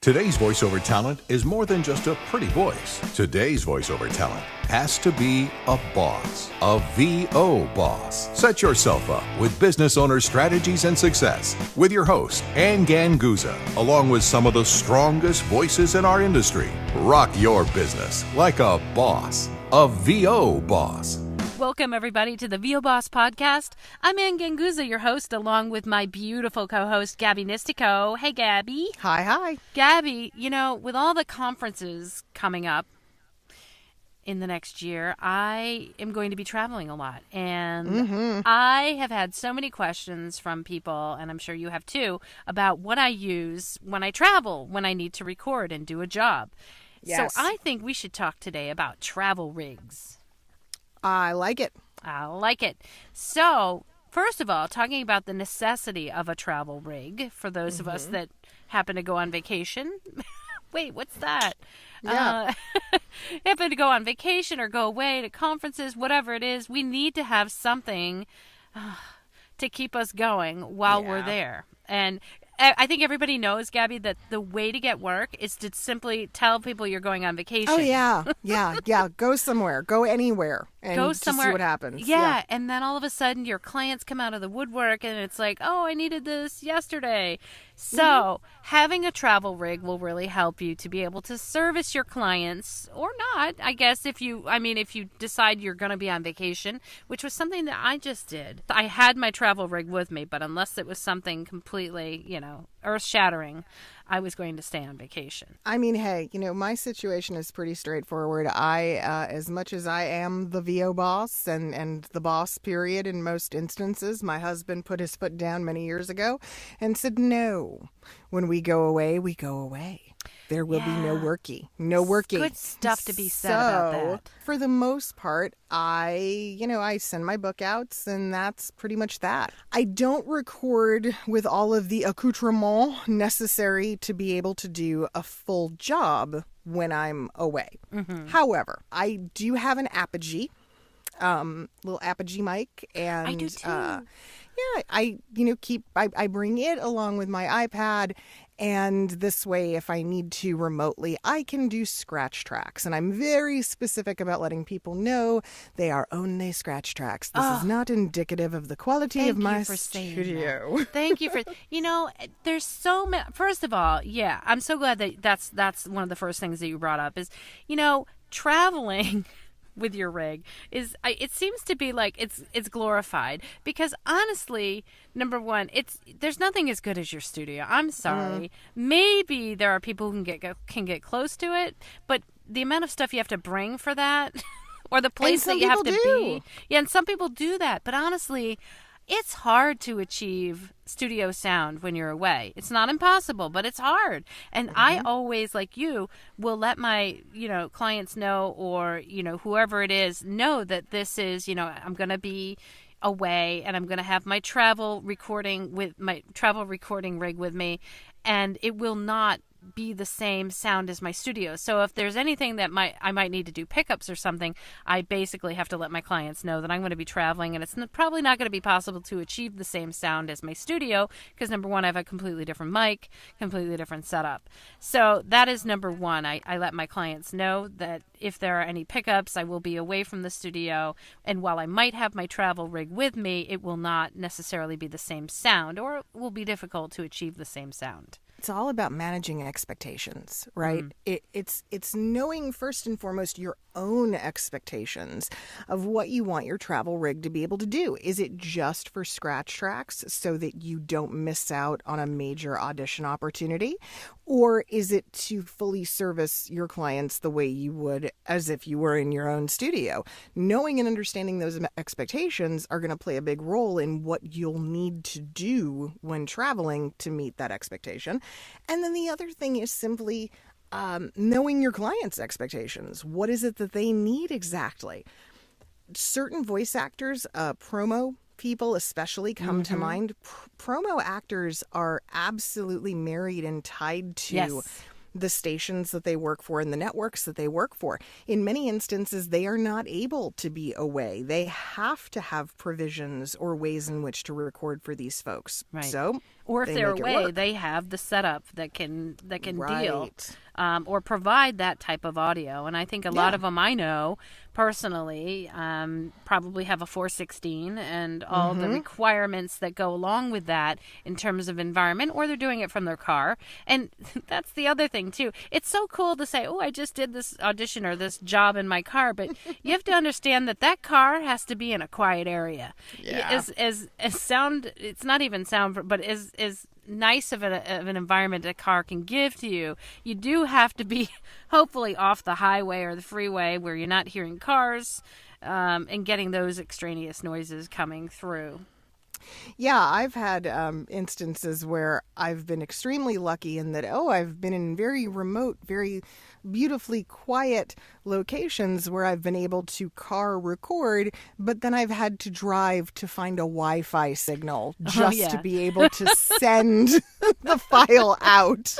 Today's voiceover talent is more than just a pretty voice. Today's voiceover talent has to be a boss, a VO boss. Set yourself up with business owner strategies and success with your host, Ganguzza, along with some of the strongest voices in our industry. Rock your business like a boss, a VO boss. Welcome, everybody, to the VO Boss Podcast. I'm Ganguzza, your host, along with my beautiful co-host, Gabby Nistico. Hey, Gabby. Hi. Gabby, with all the conferences coming up in the next year, I am going to be traveling a lot. And I have had so many questions from people, and I'm sure you have too, about what I use when I travel, when I need to record and do a job. Yes. So I think we should talk today about travel rigs. I like it. So, first of all, talking about the necessity of a travel rig for those of us that happen to go on vacation. Wait, what's that? Yeah. Happen to go on vacation or go away to conferences, whatever it is, we need to have something to keep us going while we're there. And I think everybody knows, Gabby, that the way to get work is to simply tell people you're going on vacation. Oh, yeah. Go somewhere. Go anywhere. And Go just somewhere. see what happens. Yeah, and then all of a sudden your clients come out of the woodwork and it's like, oh, I needed this yesterday. So having a travel rig will really help you to be able to service your clients, or not, I guess, if you decide you're going to be on vacation, which was something that I just did. I had my travel rig with me, but unless it was something completely, earth-shattering, I was going to stay on vacation. I mean, hey, my situation is pretty straightforward. As much as I am the VO boss and the boss period in most instances, my husband put his foot down many years ago and said, no, when we go away, we go away. There will be no worky. No worky. Good stuff to be said about that. For the most part, I send my book outs, and that's pretty much that. I don't record with all of the accoutrements necessary to be able to do a full job when I'm away. However, I do have an Apogee, little Apogee mic, and I do too. I bring it along with my iPad, and this way, if I need to remotely, I can do scratch tracks. And I'm very specific about letting people know they are only scratch tracks. This is not indicative of the quality of my studio. Thank you for, there's so many. First of all, I'm so glad that that's one of the first things that you brought up is, traveling with your rig it seems to be like it's glorified, because honestly, number one, there's nothing as good as your studio. I'm sorry. Maybe there are people who can get close to it, but the amount of stuff you have to bring for that or the place that you have to be. Yeah, and some people do that, but honestly, it's hard to achieve studio sound when you're away. It's not impossible, but it's hard. And I always, like you, will let my, clients know, or, whoever it is, know that this is, I'm going to be away and I'm going to have my travel recording rig with me, and it will not be the same sound as my studio. So if there's anything that I might need to do pickups or something, I basically have to let my clients know that I'm going to be traveling, and it's probably not going to be possible to achieve the same sound as my studio, because number one, I have a completely different mic, completely different setup. So that is number one. I let my clients know that if there are any pickups, I will be away from the studio, and while I might have my travel rig with me, it will not necessarily be the same sound, or it will be difficult to achieve the same sound. It's all about managing expectations, right? It's knowing first and foremost your own expectations of what you want your travel rig to be able to do. Is it just for scratch tracks so that you don't miss out on a major audition opportunity? Or is it to fully service your clients the way you would as if you were in your own studio? Knowing and understanding those expectations are going to play a big role in what you'll need to do when traveling to meet that expectation. And then the other thing is simply knowing your clients' expectations. What is it that they need exactly? Certain voice actors, promo people especially come to mind. Promo actors are absolutely married and tied to the stations that they work for and the networks that they work for. In many instances, they are not able to be away. They have to have provisions or ways in which to record for these folks. Right. So Or if they they're make it away, work. they have the setup that can deal Right. or provide that type of audio. And I think a lot Yeah. of them I know personally probably have a 416 and all the requirements that go along with that in terms of environment, or they're doing it from their car. And that's the other thing too. It's so cool to say, oh, I just did this audition or this job in my car, but you have to understand that car has to be in a quiet area. Yeah. As sound, it's not even sound, but as nice of an environment a car can give to you, you do have to be hopefully off the highway or the freeway where you're not hearing cars and getting those extraneous noises coming through. Yeah, I've had instances where I've been extremely lucky in that, I've been in very remote, very beautifully quiet locations where I've been able to car record, but then I've had to drive to find a Wi-Fi signal just to be able to send the file out.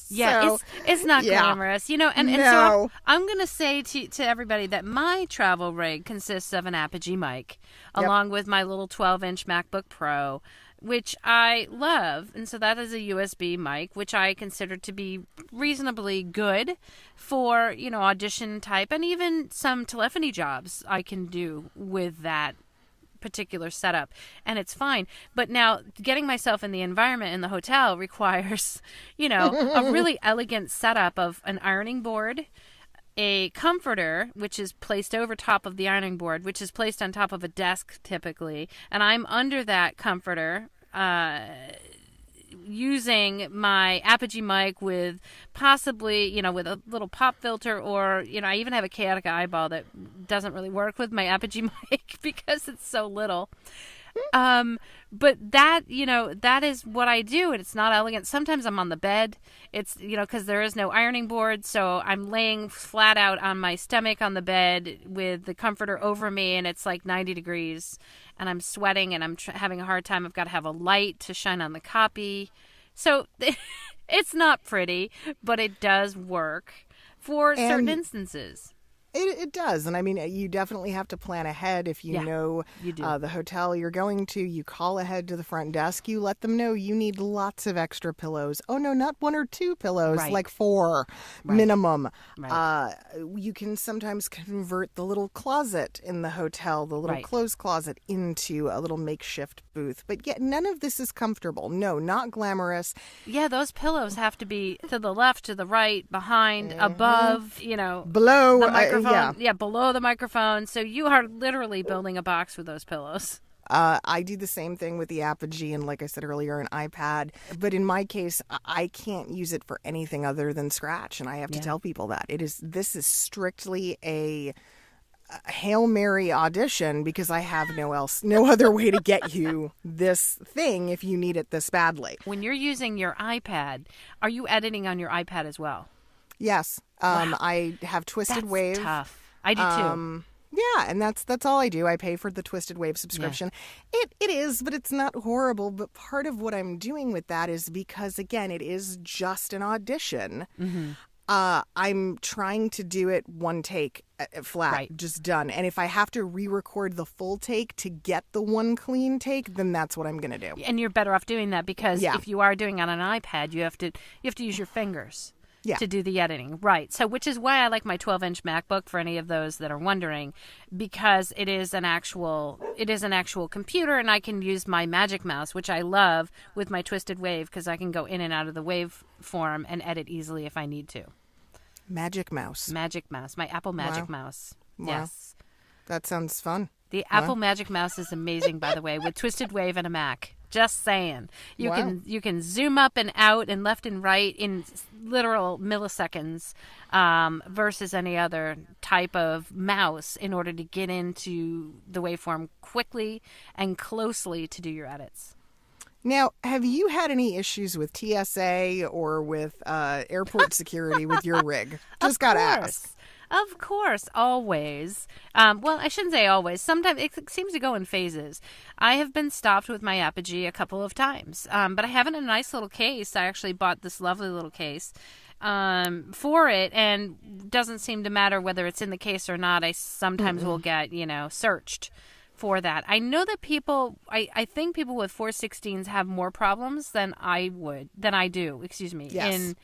Yeah, So, it's not yeah. glamorous, and No. so I'm going to say to everybody that my travel rig consists of an Apogee mic, along with my little 12-inch MacBook Pro, which I love. And so that is a USB mic, which I consider to be reasonably good for, audition type and even some telephony jobs I can do with that particular setup, and it's fine. But now getting myself in the environment in the hotel requires, a really elegant setup of an ironing board, a comforter, which is placed over top of the ironing board, which is placed on top of a desk typically, and I'm under that comforter using my Apogee mic with possibly, with a little pop filter, or, I even have a chaotic eyeball that doesn't really work with my Apogee mic because it's so little. But that, that is what I do, and it's not elegant. Sometimes I'm on the bed. It's, because there is no ironing board, so I'm laying flat out on my stomach on the bed with the comforter over me, and it's like 90 degrees, and I'm sweating, and I'm having a hard time. I've got to have a light to shine on the copy. So it's not pretty, but it does work for certain instances. It does. And I mean, you definitely have to plan ahead. If you know you do. The hotel you're going to, you call ahead to the front desk, you let them know you need lots of extra pillows. Oh, no, not 1 or 2 pillows, like 4 minimum. Right. You can sometimes convert the little closet in the hotel, the little clothes closet, into a little makeshift booth. But yet none of this is comfortable. No, not glamorous. Yeah, those pillows have to be to the left, to the right, behind, above, Below the microphone. Yeah, below the microphone. So you are literally building a box with those pillows. I do the same thing with the Apogee and, like I said earlier, an iPad. But in my case, I can't use it for anything other than scratch, and I have to tell people that this is strictly a Hail Mary audition because I have no other way to get you this thing if you need it this badly. When you're using your iPad, are you editing on your iPad as well? Yes. Wow. I have Twisted That's Wave. tough. I do too. Yeah, and that's all I do. I pay for the Twisted Wave subscription. Yeah. It is, but it's not horrible. But part of what I'm doing with that is because, again, it is just an audition. Mm-hmm. I'm trying to do it one take flat, just done. And if I have to re-record the full take to get the one clean take, then that's what I'm going to do. And you're better off doing that because if you are doing it on an iPad, you have to use your fingers. To do the editing. Right. So which is why I like my 12-inch MacBook for any of those that are wondering, because it is an actual computer, and I can use my Magic Mouse, which I love, with my Twisted Wave because I can go in and out of the wave form and edit easily if I need to. Magic Mouse. My Apple Magic Mouse. Wow. Yes. That sounds fun. The Apple Magic Mouse is amazing, by the way, with Twisted Wave and a Mac. Just saying. You can zoom up and out and left and right in literal milliseconds versus any other type of mouse in order to get into the waveform quickly and closely to do your edits. Now, have you had any issues with TSA or with airport security with your rig? Just got to ask. Of course, always. Well, I shouldn't say always. Sometimes it seems to go in phases. I have been stopped with my Apogee a couple of times, but I have it in a nice little case. I actually bought this lovely little case for it, and doesn't seem to matter whether it's in the case or not. I sometimes will get, searched for that. I know that I think people with 416s have more problems than I do, Yes.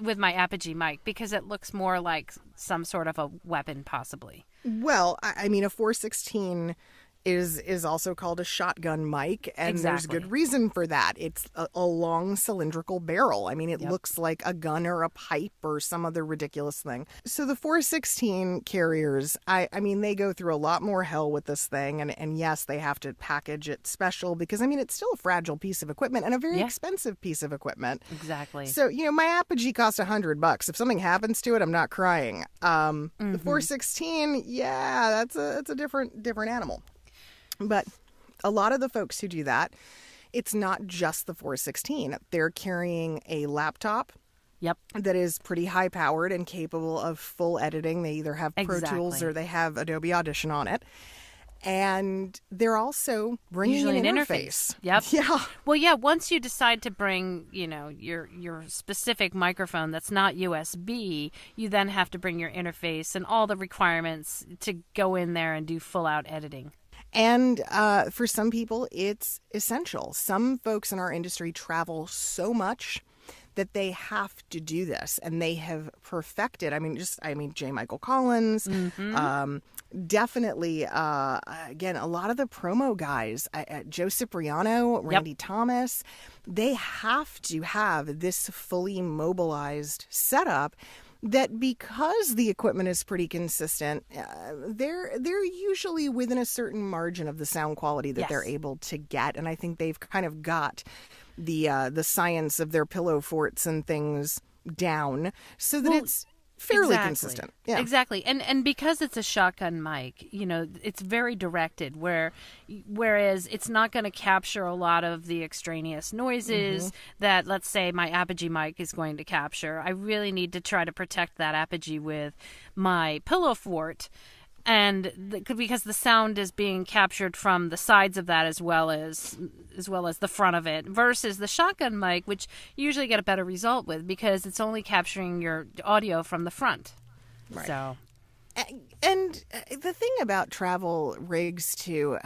with my Apogee mic, because it looks more like some sort of a weapon, possibly. Well, I mean, a 416 is also called a shotgun mic, and there's Exactly. good reason for that. It's a long cylindrical barrel. I mean, it Yep. looks like a gun or a pipe or some other ridiculous thing. So the 416 carriers, I mean, they go through a lot more hell with this thing, and yes, they have to package it special because, I mean, it's still a fragile piece of equipment and a very Yeah. expensive piece of equipment. Exactly. So, my Apogee cost $100. If something happens to it, I'm not crying. The 416, yeah, that's a different animal. But a lot of the folks who do that, it's not just the 416. They're carrying a laptop Yep. that is pretty high powered and capable of full editing. They either have Pro Tools Exactly. or they have Adobe Audition on it. And they're also bringing Usually an an interface. Yep. Yeah. Well, yeah, once you decide to bring, your specific microphone that's not USB, you then have to bring your interface and all the requirements to go in there and do full out editing. And for some people, it's essential. Some folks in our industry travel so much that they have to do this, and they have perfected. J. Michael Collins, definitely. Again, a lot of the promo guys, Joe Cipriano, Randy Thomas, they have to have this fully mobilized setup. That because the equipment is pretty consistent, they're usually within a certain margin of the sound quality that they're able to get, and I think they've kind of got the science of their pillow forts and things down, so that it's fairly consistent. Yeah, exactly. And because it's a shotgun mic, it's very directed. Whereas it's not going to capture a lot of the extraneous noises that, let's say, my Apogee mic is going to capture. I really need to try to protect that Apogee with my pillow fort. And because the sound is being captured from the sides of that as well as the front of it, versus the shotgun mic, which you usually get a better result with because it's only capturing your audio from the front. Right. So, and the thing about travel rigs too,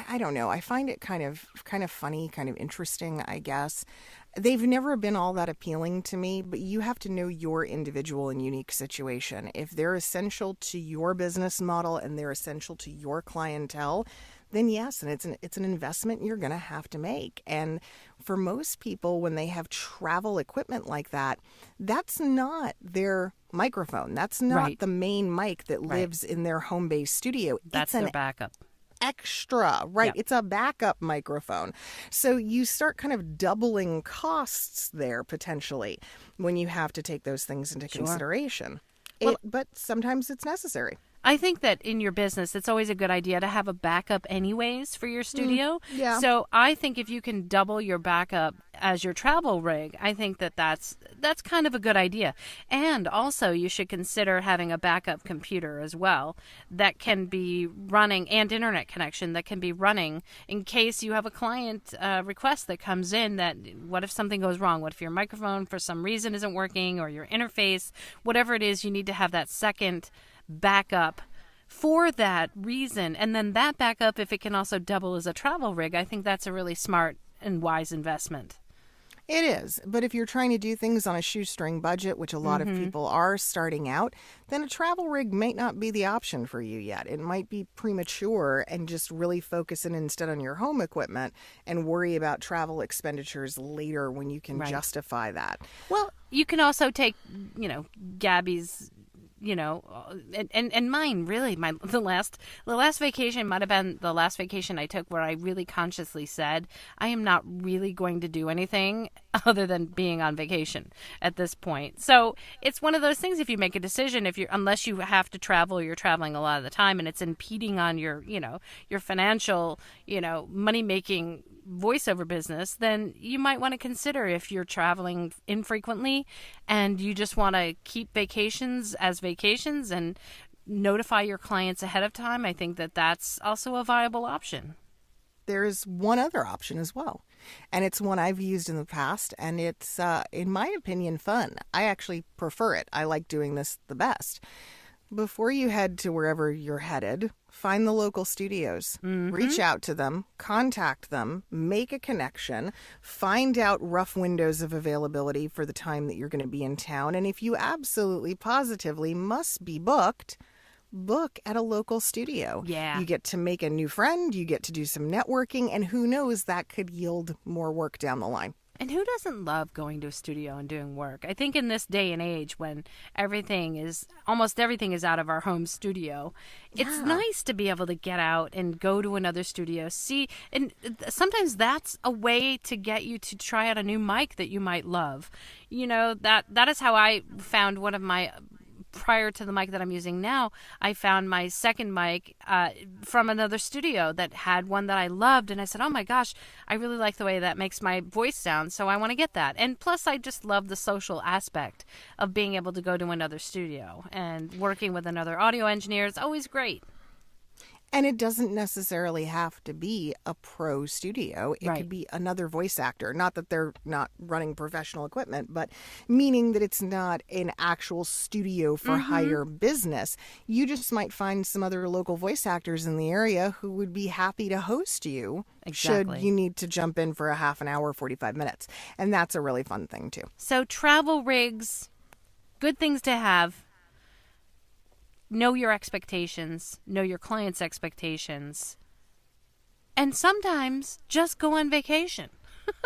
I don't know. I find it kind of funny, kind of interesting, I guess. They've never been all that appealing to me, but you have to know your individual and unique situation. If they're essential to your business model and they're essential to your clientele, then yes, and it's an investment you're going to have to make. And for most people, when they have travel equipment like that, that's not their microphone. That's not the main mic that lives in their home-based studio. That's their backup. Extra, right? Yep. It's a backup microphone. So you start kind of doubling costs there potentially when you have to take those things into consideration. But sometimes it's necessary. I think that in your business, it's always a good idea to have a backup anyways for your studio. Yeah. So I think if you can double your backup as your travel rig, I think that that's kind of a good idea. And also you should consider having a backup computer as well that can be running, and internet connection that can be running in case you have a client request that comes in that, what if something goes wrong? What if your microphone for some reason isn't working, or your interface, whatever it is, you need to have that second backup for that reason. And then that backup, if it can also double as a travel rig, I think that's a really smart and wise investment. It is. But if you're trying to do things on a shoestring budget, which a lot of people are starting out, then a travel rig might not be the option for you yet. It might be premature, and just really focusing instead on your home equipment and worry about travel expenditures later when you can justify that. Well, you can also take, Gabby's, and mine, really, the last vacation might have been the last vacation I took where I really consciously said, I am not really going to do anything other than being on vacation at this point. So it's one of those things, if you make a decision, unless you have to travel, you're traveling a lot of the time and it's impeding on your financial, money-making voiceover business, then you might want to consider, if you're traveling infrequently and you just want to keep vacations as vacations and notify your clients ahead of time, I think that that's also a viable option. There's one other option as well, and it's one I've used in the past, and it's, in my opinion, fun. I actually prefer it. I like doing this the best. before you head to wherever you're headed, find the local studios. Reach out to them, contact them, make a connection, find out rough windows of availability for the time that you're going to be in town. And if you absolutely positively must be booked, book at a local studio. Yeah. You get to make a new friend, you get to do some networking, and who knows, that could yield more work down the line. And who doesn't love going to a studio and doing work? I think in this day and age when almost everything is out of our home studio, it's nice to be able to get out and go to another studio, see, and sometimes that's a way to get you to try out a new mic that you might love. You know, that is how I found one of my, prior to the mic that I'm using now, I found my second mic from another studio that had one that I loved. And I said, oh my gosh, I really like the way that makes my voice sound. So I want to get that. And plus, I just love the social aspect of being able to go to another studio and working with another audio engineer. It's always great. And it doesn't necessarily have to be a pro studio. It Right. could be another voice actor. Not that they're not running professional equipment, but meaning that it's not an actual studio for hire business. You just might find some other local voice actors in the area who would be happy to host you Exactly. should you need to jump in for a half an hour, 45 minutes. And that's a really fun thing, too. So travel rigs, good things to have. Know your expectations, know your client's expectations, and sometimes just go on vacation.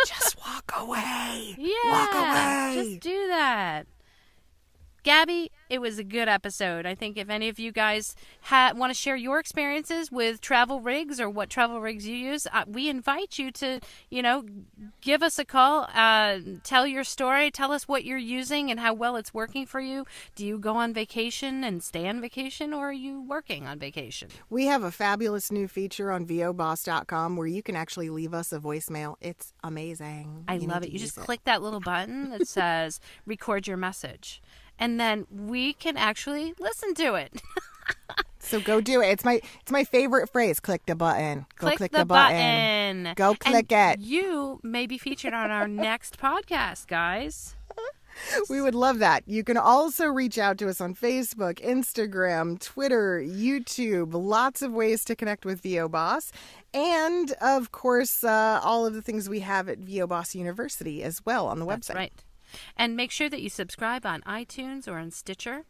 Just walk away. Yeah, Walk away. just do that. Gabby, it was a good episode. I think if any of you guys want to share your experiences with travel rigs or what travel rigs you use, we invite you to, give us a call, tell your story, tell us what you're using and how well it's working for you. Do you go on vacation and stay on vacation, or are you working on vacation? We have a fabulous new feature on voboss.com where you can actually leave us a voicemail. It's amazing. I love it. You just click that little button that says record your message. And then we can actually listen to it. So go do it. It's my favorite phrase. Click the button. Go Click the button. Go click and it. You may be featured on our next podcast, guys. We would love that. You can also reach out to us on Facebook, Instagram, Twitter, YouTube. Lots of ways to connect with VO Boss. And, of course, all of the things we have at VO Boss University as well on the website. That's right. And make sure that you subscribe on iTunes or on Stitcher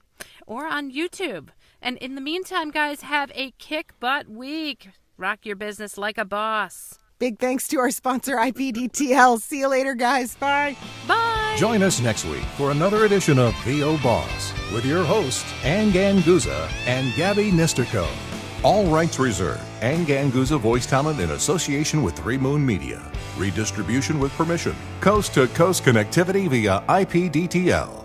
or on YouTube. And in the meantime, guys, have a kick butt week. Rock your business like a boss. Big thanks to our sponsor, IPDTL. See you later, guys. Bye. Bye. Join us next week for another edition of VO Boss with your hosts, Ann Ganguzza and Gabby Nisterko. All rights reserved. Ann Ganguzza voice talent in association with 3 Moon Media. Redistribution with permission. Coast-to-coast connectivity via IPDTL.